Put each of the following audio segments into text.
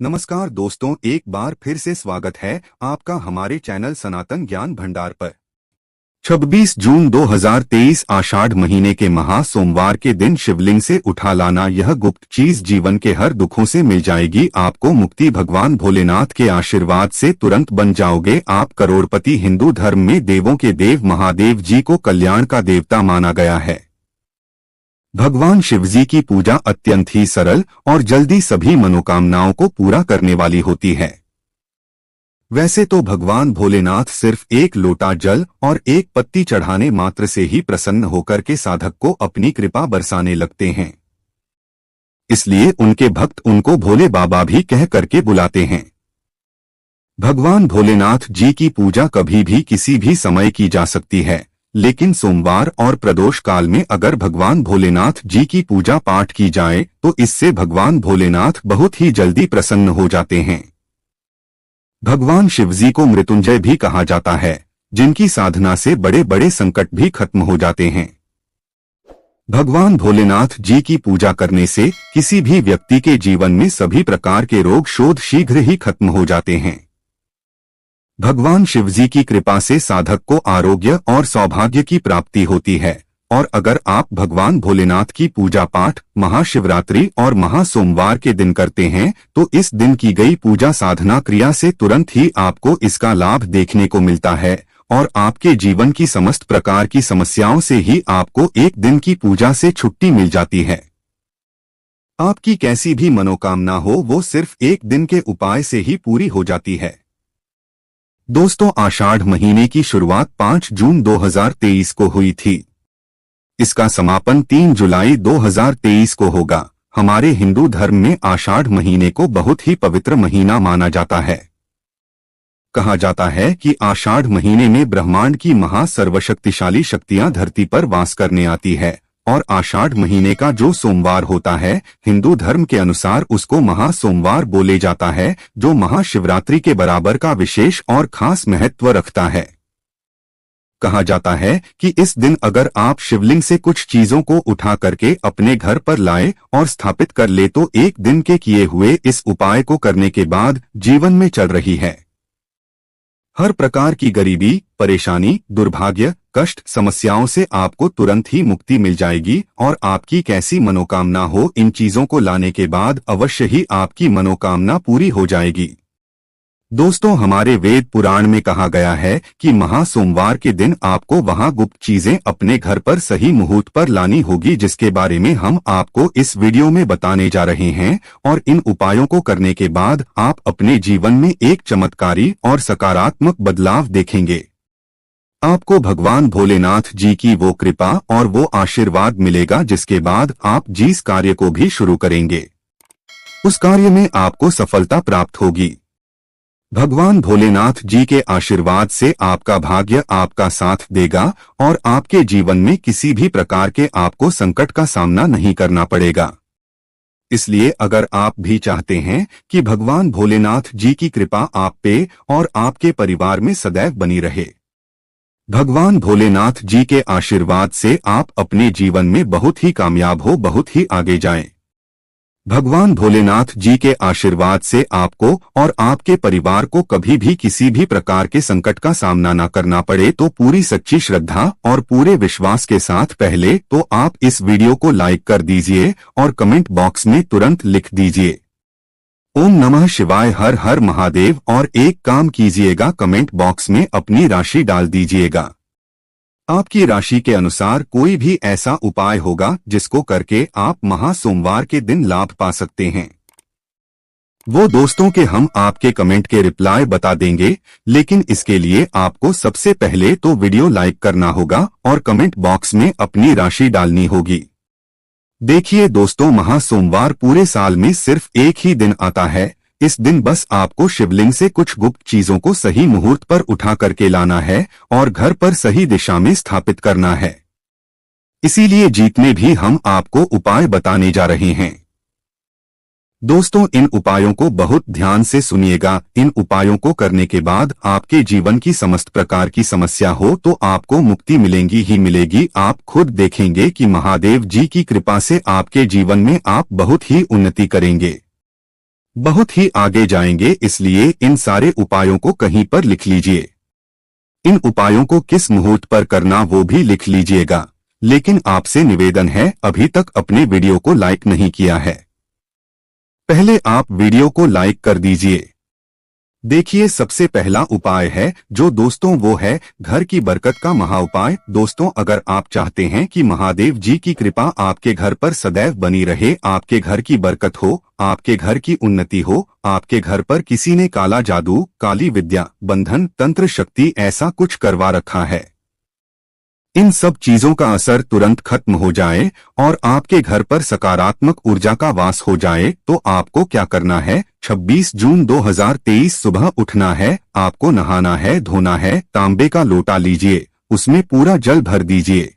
नमस्कार दोस्तों, एक बार फिर से स्वागत है आपका हमारे चैनल सनातन ज्ञान भंडार पर। 26 जून 2023 आषाढ़ महीने के महा सोमवार के दिन शिवलिंग से उठा लाना यह गुप्त चीज जीवन के हर दुखों से मिल जाएगी। आपको मुक्ति भगवान भोलेनाथ के आशीर्वाद से तुरंत बन जाओगे आप करोड़पति। हिंदू धर्म में देवों के देव महादेव जी को कल्याण का देवता माना गया है। भगवान शिवजी की पूजा अत्यंत ही सरल और जल्दी सभी मनोकामनाओं को पूरा करने वाली होती है। वैसे तो भगवान भोलेनाथ सिर्फ एक लोटा जल और एक पत्ती चढ़ाने मात्र से ही प्रसन्न होकर के साधक को अपनी कृपा बरसाने लगते हैं, इसलिए उनके भक्त उनको भोले बाबा भी कह करके बुलाते हैं। भगवान भोलेनाथ जी की पूजा कभी भी किसी भी समय की जा सकती है, लेकिन सोमवार और प्रदोष काल में अगर भगवान भोलेनाथ जी की पूजा पाठ की जाए तो इससे भगवान भोलेनाथ बहुत ही जल्दी प्रसन्न हो जाते हैं। भगवान शिवजी को मृत्युंजय भी कहा जाता है, जिनकी साधना से बड़े बड़े संकट भी खत्म हो जाते हैं। भगवान भोलेनाथ जी की पूजा करने से किसी भी व्यक्ति के जीवन में सभी प्रकार के रोग शोध शीघ्र ही खत्म हो जाते हैं। भगवान शिवजी की कृपा से साधक को आरोग्य और सौभाग्य की प्राप्ति होती है। और अगर आप भगवान भोलेनाथ की पूजा पाठ महाशिवरात्रि और महासोमवार के दिन करते हैं तो इस दिन की गई पूजा साधना क्रिया से तुरंत ही आपको इसका लाभ देखने को मिलता है और आपके जीवन की समस्त प्रकार की समस्याओं से ही आपको एक दिन की पूजा से छुट्टी मिल जाती है। आपकी कैसी भी मनोकामना हो वो सिर्फ एक दिन के उपाय से ही पूरी हो जाती है। दोस्तों, आषाढ़ महीने की शुरुआत 5 जून 2023 को हुई थी। इसका समापन 3 जुलाई 2023 को होगा। हमारे हिंदू धर्म में आषाढ़ महीने को बहुत ही पवित्र महीना माना जाता है। कहा जाता है कि आषाढ़ महीने में ब्रह्मांड की महा सर्वशक्तिशाली शक्तियां धरती पर वास करने आती है और आषाढ़ महीने का जो सोमवार होता है हिंदू धर्म के अनुसार उसको महा सोमवार बोले जाता है, जो महाशिवरात्रि के बराबर का विशेष और खास महत्व रखता है। कहा जाता है कि इस दिन अगर आप शिवलिंग से कुछ चीजों को उठा करके अपने घर पर लाए और स्थापित कर ले तो एक दिन के किए हुए इस उपाय को करने के बाद जीवन में चल रही है हर प्रकार की गरीबी, परेशानी, दुर्भाग्य, कष्ट, समस्याओं से आपको तुरंत ही मुक्ति मिल जाएगी और आपकी कैसी मनोकामना हो इन चीजों को लाने के बाद अवश्य ही आपकी मनोकामना पूरी हो जाएगी। दोस्तों, हमारे वेद पुराण में कहा गया है कि महा सोमवार के दिन आपको वहां गुप्त चीजें अपने घर पर सही मुहूर्त पर लानी होगी, जिसके बारे में हम आपको इस वीडियो में बताने जा रहे हैं। और इन उपायों को करने के बाद आप अपने जीवन में एक चमत्कारी और सकारात्मक बदलाव देखेंगे। आपको भगवान भोलेनाथ जी की वो कृपा और वो आशीर्वाद मिलेगा जिसके बाद आप जिस कार्य को भी शुरू करेंगे उस कार्य में आपको सफलता प्राप्त होगी। भगवान भोलेनाथ जी के आशीर्वाद से आपका भाग्य आपका साथ देगा और आपके जीवन में किसी भी प्रकार के आपको संकट का सामना नहीं करना पड़ेगा। इसलिए अगर आप भी चाहते हैं कि भगवान भोलेनाथ जी की कृपा आप पे और आपके परिवार में सदैव बनी रहे, भगवान भोलेनाथ जी के आशीर्वाद से आप अपने जीवन में बहुत ही कामयाब हो, बहुत ही आगे जाएं। भगवान भोलेनाथ जी के आशीर्वाद से आपको और आपके परिवार को कभी भी किसी भी प्रकार के संकट का सामना न करना पड़े तो पूरी सच्ची श्रद्धा और पूरे विश्वास के साथ पहले तो आप इस वीडियो को लाइक कर दीजिए और कमेंट बॉक्स में तुरंत लिख दीजिए ओम नमः शिवाय, हर हर महादेव, और एक काम कीजिएगा, कमेंट बॉक्स में अपनी राशि डाल दीजिएगा। आपकी राशि के अनुसार कोई भी ऐसा उपाय होगा जिसको करके आप महा सोमवार के दिन लाभ पा सकते हैं। वो दोस्तों के हम आपके कमेंट के रिप्लाई बता देंगे, लेकिन इसके लिए आपको सबसे पहले तो वीडियो लाइक करना होगा और कमेंट बॉक्स में अपनी राशि डालनी होगी। देखिए दोस्तों, महा सोमवार पूरे साल में सिर्फ एक ही दिन आता है। इस दिन बस आपको शिवलिंग से कुछ गुप्त चीजों को सही मुहूर्त पर उठा करके लाना है और घर पर सही दिशा में स्थापित करना है। इसीलिए जितने भी हम आपको उपाय बताने जा रहे हैं दोस्तों, इन उपायों को बहुत ध्यान से सुनिएगा। इन उपायों को करने के बाद आपके जीवन की समस्त प्रकार की समस्या हो तो आपको मुक्ति मिलेगी ही मिलेगी। आप खुद देखेंगे कि महादेव जी की कृपा से आपके जीवन में आप बहुत ही उन्नति करेंगे। बहुत ही आगे जाएंगे, इसलिए इन सारे उपायों को कहीं पर लिख लीजिए। इन उपायों को किस मुहूर्त पर करना वो भी लिख लीजिएगा। लेकिन आपसे निवेदन है, अभी तक अपने वीडियो को लाइक नहीं किया है, पहले आप वीडियो को लाइक कर दीजिए। देखिए, सबसे पहला उपाय है जो दोस्तों वो है घर की बरकत का महा उपाय। दोस्तों, अगर आप चाहते हैं कि महादेव जी की कृपा आपके घर पर सदैव बनी रहे, आपके घर की बरकत हो, आपके घर की उन्नति हो, आपके घर पर किसी ने काला जादू, काली विद्या, बंधन, तंत्र शक्ति ऐसा कुछ करवा रखा है, इन सब चीजों का असर तुरंत खत्म हो जाए और आपके घर पर सकारात्मक ऊर्जा का वास हो जाए, तो आपको क्या करना है? 26 जून 2023 सुबह उठना है, आपको नहाना है, धोना है, तांबे का लोटा लीजिए, उसमें पूरा जल भर दीजिए।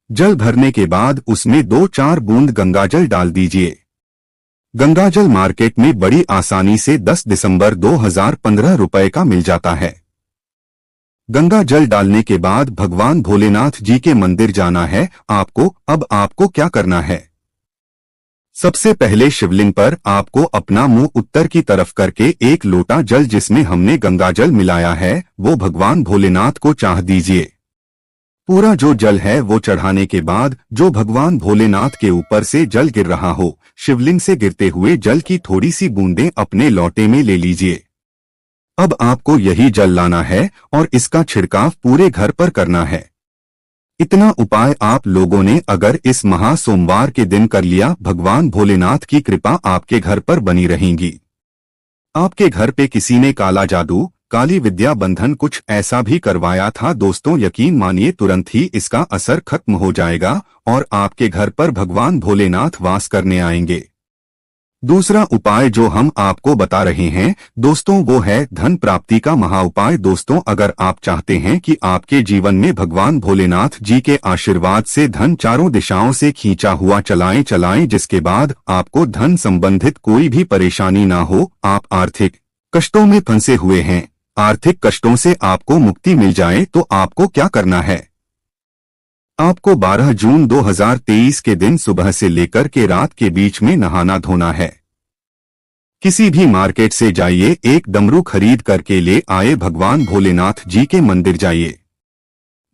जल भरने के बाद उसमें 2-4 बूंद गंगाजल डाल दीजिए। गंगाजल मार्केट में बड़ी आसानी से 10 दिसंबर 2015 रुपए का मिल जाता है। गंगा जल डालने के बाद भगवान भोलेनाथ जी के मंदिर जाना है आपको। अब आपको क्या करना है? सबसे पहले शिवलिंग पर आपको अपना मुंह उत्तर की तरफ करके एक लोटा जल जिसमें हमने गंगा जल मिलाया है वो भगवान भोलेनाथ को चाह दीजिए। पूरा जो जल है वो चढ़ाने के बाद जो भगवान भोलेनाथ के ऊपर से जल गिर रहा हो, शिवलिंग से गिरते हुए जल की थोड़ी सी बूंदें अपने लोटे में ले लीजिए। अब आपको यही जल लाना है और इसका छिड़काव पूरे घर पर करना है। इतना उपाय आप लोगों ने अगर इस महा सोमवार के दिन कर लिया, भगवान भोलेनाथ की कृपा आपके घर पर बनी रहेगी। आपके घर पे किसी ने काला जादू, काली विद्या, बंधन कुछ ऐसा भी करवाया था दोस्तों, यकीन मानिए तुरंत ही इसका असर खत्म हो जाएगा और आपके घर पर भगवान भोलेनाथ वास करने आएंगे। दूसरा उपाय जो हम आपको बता रहे हैं दोस्तों वो है धन प्राप्ति का महा उपाय। दोस्तों, अगर आप चाहते हैं कि आपके जीवन में भगवान भोलेनाथ जी के आशीर्वाद से धन चारों दिशाओं से खींचा हुआ चलाएं, जिसके बाद आपको धन संबंधित कोई भी परेशानी ना हो, आप आर्थिक कष्टों में फंसे हुए हैं, आर्थिक कष्टों से आपको मुक्ति मिल जाए, तो आपको क्या करना है? आपको 12 जून 2023 के दिन सुबह से लेकर के रात के बीच में नहाना धोना है। किसी भी मार्केट से जाइए, एक डमरू खरीद करके ले आए, भगवान भोलेनाथ जी के मंदिर जाइए।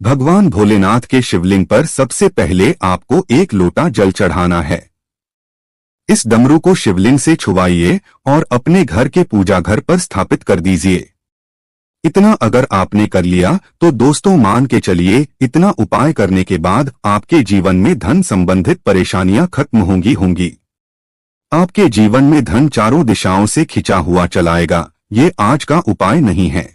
भगवान भोलेनाथ के शिवलिंग पर सबसे पहले आपको एक लोटा जल चढ़ाना है। इस डमरू को शिवलिंग से छुवाइए और अपने घर के पूजा घर पर स्थापित कर दीजिए। इतना अगर आपने कर लिया तो दोस्तों मान के चलिए, इतना उपाय करने के बाद आपके जीवन में धन संबंधित परेशानियां खत्म होंगी। आपके जीवन में धन चारों दिशाओं से खिंचा हुआ चलाएगा। ये आज का उपाय नहीं है,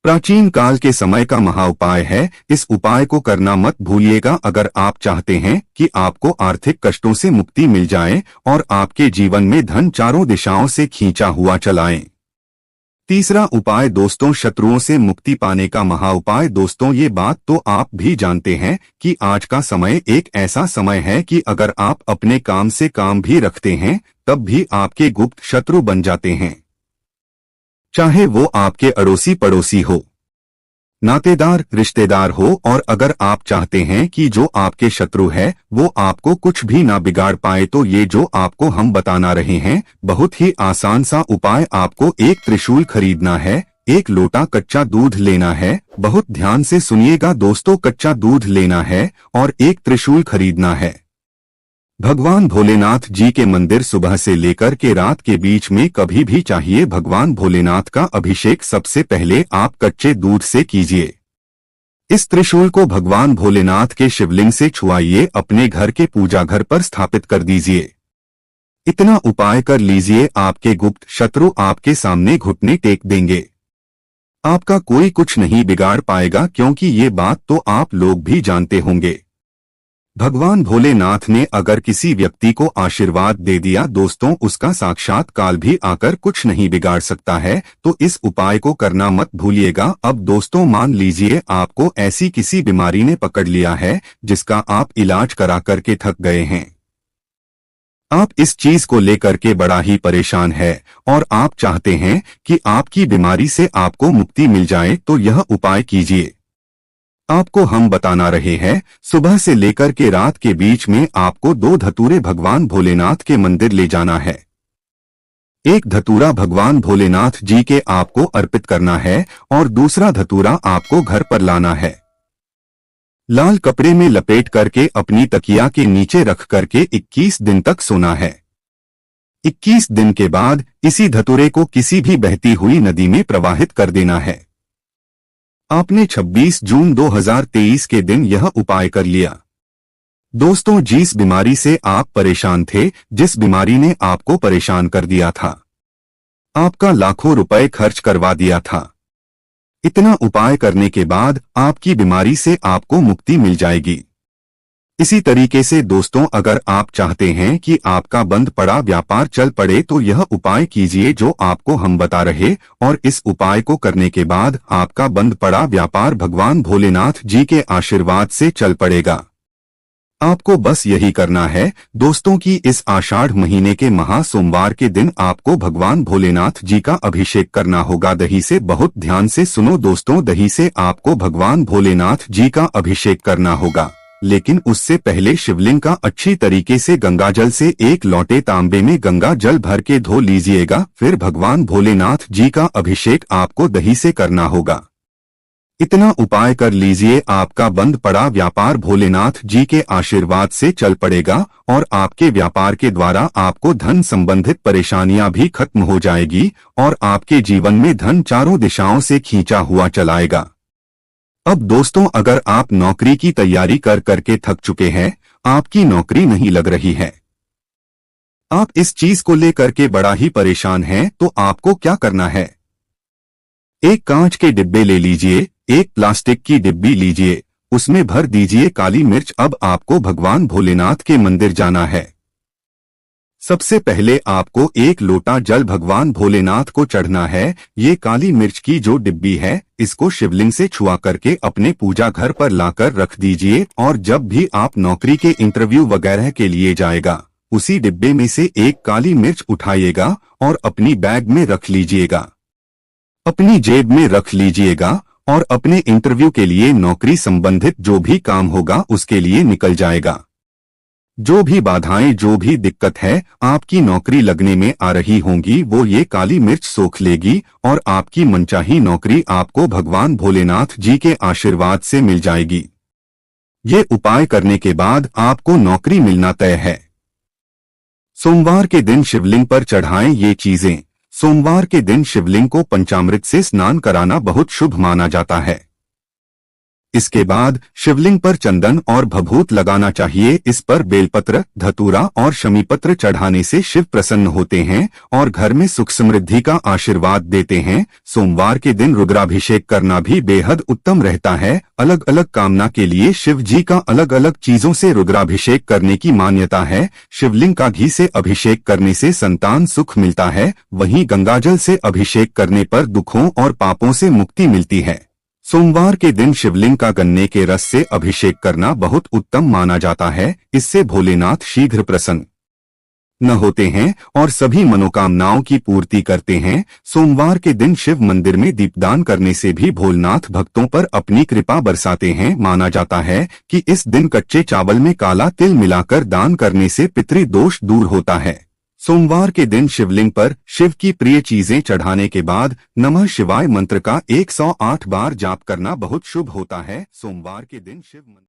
प्राचीन काल के समय का महा उपाय है। इस उपाय को करना मत भूलिएगा अगर आप चाहते हैं कि आपको आर्थिक कष्टों से मुक्ति मिल जाए और आपके जीवन में धन चारों दिशाओं से खींचा हुआ चलाएं। तीसरा उपाय दोस्तों शत्रुओं से मुक्ति पाने का महा उपाय। दोस्तों, ये बात तो आप भी जानते हैं कि आज का समय एक ऐसा समय है कि अगर आप अपने काम से काम भी रखते हैं तब भी आपके गुप्त शत्रु बन जाते हैं, चाहे वो आपके अड़ोसी पड़ोसी हो, नातेदार रिश्तेदार हो। और अगर आप चाहते हैं कि जो आपके शत्रु है वो आपको कुछ भी ना बिगाड़ पाए, तो ये जो आपको हम बताना रहे हैं बहुत ही आसान सा उपाय। आपको एक त्रिशूल खरीदना है, एक लोटा कच्चा दूध लेना है। बहुत ध्यान से सुनिएगा दोस्तों, कच्चा दूध लेना है और एक त्रिशूल खरीदना है। भगवान भोलेनाथ जी के मंदिर सुबह से लेकर के रात के बीच में कभी भी चाहिए, भगवान भोलेनाथ का अभिषेक सबसे पहले आप कच्चे दूध से कीजिए। इस त्रिशूल को भगवान भोलेनाथ के शिवलिंग से छुआइए, अपने घर के पूजा घर पर स्थापित कर दीजिए। इतना उपाय कर लीजिए, आपके गुप्त शत्रु आपके सामने घुटने टेक देंगे। आपका कोई कुछ नहीं बिगाड़ पाएगा, क्योंकि ये बात तो आप लोग भी जानते होंगे। भगवान भोलेनाथ ने अगर किसी व्यक्ति को आशीर्वाद दे दिया दोस्तों, उसका साक्षात काल भी आकर कुछ नहीं बिगाड़ सकता है। तो इस उपाय को करना मत भूलिएगा। अब दोस्तों मान लीजिए आपको ऐसी किसी बीमारी ने पकड़ लिया है जिसका आप इलाज करा करके थक गए हैं, आप इस चीज को लेकर के बड़ा ही परेशान है और आप चाहते हैं कि आपकी बीमारी से आपको मुक्ति मिल जाए, तो यह उपाय कीजिए। आपको हम बताना रहे हैं, सुबह से लेकर के रात के बीच में आपको 2 धतूरे भगवान भोलेनाथ के मंदिर ले जाना है। एक धतूरा भगवान भोलेनाथ जी के आपको अर्पित करना है और दूसरा धतूरा आपको घर पर लाना है। लाल कपड़े में लपेट करके अपनी तकिया के नीचे रख करके 21 दिन तक सोना है। 21 दिन के बाद इसी धतूरे को किसी भी बहती हुई नदी में प्रवाहित कर देना है। आपने 26 जून 2023 के दिन यह उपाय कर लिया। दोस्तों, जिस बीमारी से आप परेशान थे, जिस बीमारी ने आपको परेशान कर दिया था, आपका लाखों रुपए खर्च करवा दिया था, इतना उपाय करने के बाद आपकी बीमारी से आपको मुक्ति मिल जाएगी। इसी तरीके से दोस्तों, अगर आप चाहते हैं कि आपका बंद पड़ा व्यापार चल पड़े तो यह उपाय कीजिए जो आपको हम बता रहे, और इस उपाय को करने के बाद आपका बंद पड़ा व्यापार भगवान भोलेनाथ जी के आशीर्वाद से चल पड़ेगा। आपको बस यही करना है दोस्तों कि इस आषाढ़ महीने के महा सोमवार के दिन आपको भगवान भोलेनाथ जी का अभिषेक करना होगा दही से। बहुत ध्यान से सुनो दोस्तों, दही से आपको भगवान भोलेनाथ जी का अभिषेक करना होगा, लेकिन उससे पहले शिवलिंग का अच्छी तरीके से गंगाजल से एक लोटे तांबे में गंगा जल भर के धो लीजिएगा। फिर भगवान भोलेनाथ जी का अभिषेक आपको दही से करना होगा। इतना उपाय कर लीजिए, आपका बंद पड़ा व्यापार भोलेनाथ जी के आशीर्वाद से चल पड़ेगा और आपके व्यापार के द्वारा आपको धन संबंधित परेशानियां भी खत्म हो जाएगी और आपके जीवन में धन चारों दिशाओं से खींचा हुआ चलाएगा। अब दोस्तों, अगर आप नौकरी की तैयारी कर करके थक चुके हैं, आपकी नौकरी नहीं लग रही है, आप इस चीज को लेकर के बड़ा ही परेशान हैं, तो आपको क्या करना है? एक कांच के डिब्बे ले लीजिए, एक प्लास्टिक की डिब्बी लीजिए, उसमें भर दीजिए काली मिर्च। अब आपको भगवान भोलेनाथ के मंदिर जाना है। सबसे पहले आपको एक लोटा जल भगवान भोलेनाथ को चढ़ना है। ये काली मिर्च की जो डिब्बी है, इसको शिवलिंग से छुआ करके अपने पूजा घर पर लाकर रख दीजिए, और जब भी आप नौकरी के इंटरव्यू वगैरह के लिए जाएगा, उसी डिब्बे में से एक काली मिर्च उठाइएगा और अपनी बैग में रख लीजिएगा, अपनी जेब में रख लीजिएगा, और अपने इंटरव्यू के लिए नौकरी संबंधित जो भी काम होगा उसके लिए निकल जाएगा। जो भी बाधाएं, जो भी दिक्कत है आपकी नौकरी लगने में आ रही होंगी, वो ये काली मिर्च सोख लेगी और आपकी मनचाही नौकरी आपको भगवान भोलेनाथ जी के आशीर्वाद से मिल जाएगी। ये उपाय करने के बाद आपको नौकरी मिलना तय है। सोमवार के दिन शिवलिंग पर चढ़ाएं ये चीजें। सोमवार के दिन शिवलिंग को पंचामृत से स्नान कराना बहुत शुभ माना जाता है। इसके बाद शिवलिंग पर चंदन और भभूत लगाना चाहिए। इस पर बेलपत्र, धतूरा और शमीपत्र चढ़ाने से शिव प्रसन्न होते हैं और घर में सुख समृद्धि का आशीर्वाद देते हैं। सोमवार के दिन रुद्राभिषेक करना भी बेहद उत्तम रहता है। अलग अलग कामना के लिए शिव जी का अलग अलग चीजों से रुद्राभिषेक करने की मान्यता है। शिवलिंग का घी से अभिषेक करने से संतान सुख मिलता है, वहीं गंगाजल से अभिषेक करने पर दुखों और पापों से मुक्ति मिलती है। सोमवार के दिन शिवलिंग का गन्ने के रस से अभिषेक करना बहुत उत्तम माना जाता है। इससे भोलेनाथ शीघ्र प्रसन्न न होते हैं और सभी मनोकामनाओं की पूर्ति करते हैं। सोमवार के दिन शिव मंदिर में दीपदान करने से भी भोलेनाथ भक्तों पर अपनी कृपा बरसाते हैं। माना जाता है कि इस दिन कच्चे चावल में काला तिल मिलाकर दान करने से पितृदोष दूर होता है। सोमवार के दिन शिवलिंग पर शिव की प्रिय चीजें चढ़ाने के बाद नमः शिवाय मंत्र का 108 बार जाप करना बहुत शुभ होता है। सोमवार के दिन शिव